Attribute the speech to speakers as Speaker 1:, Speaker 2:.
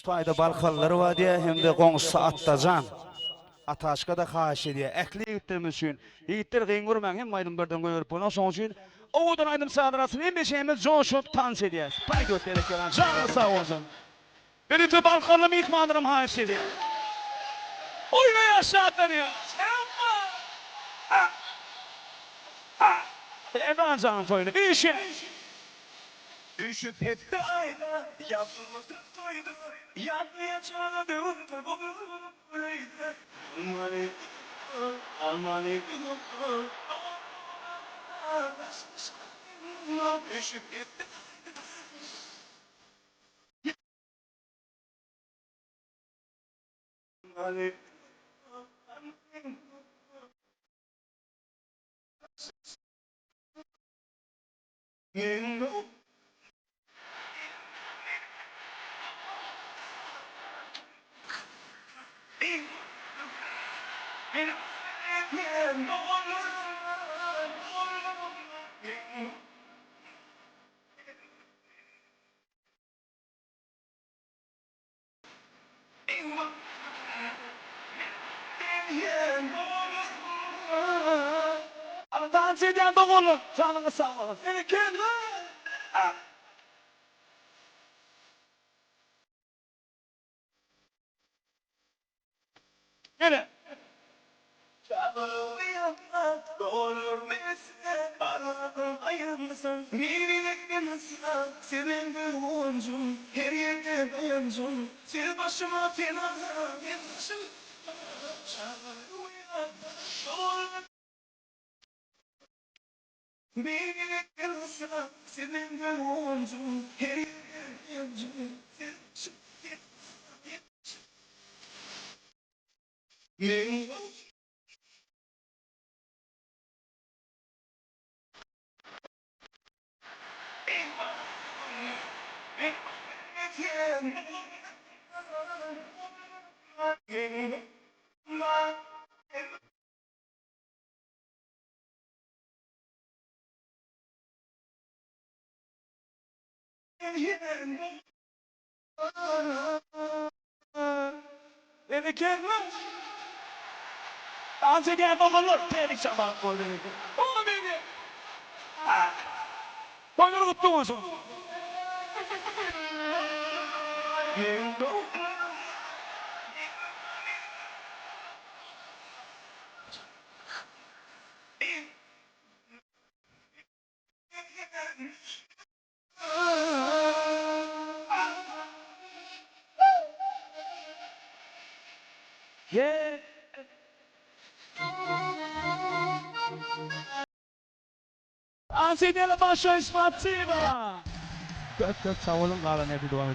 Speaker 1: Ustayda balkalları var diye hem de qoňuşsa attajan. Ataşka da xahiş ediyor. Ekli yiğitlerimiz için. Yiğitler kıyın vurmayın. Hem aydın birden görüp buna son için. Oğudan aydın sağdırasın. Hem beşeğimiz coşup dans ediyor. Pay götlerek gelen. Canı sağ olsun. Beni de balkonla itmanlarım xahiş ediyor. Oynaya aşağılanıyor. Hemen canım soyunu. İşin. Düşüp etti ayda, yapımızda doydu, yanmayacağına dönüp böyleydi. Almani, düşüp etti ayda. Dans eden doğulu, canını sağ olun. Seni kendi. Gene. Doğurur mesle, aradım ayırmasın. Birine nasıl, senin bir oyuncun, her yerde dayancun. Sil başıma fena, bir başım. Birine nasıl, senin bir oyuncun, her yerde dayancun. Sil başıma fena. Beni kendin. Dans eden babalar. Terik sabah koydu. O beni. Koyunu kutlu olsun. Yeah. Anzi della Bascia Spazziva! Sağ olun, ne bir devam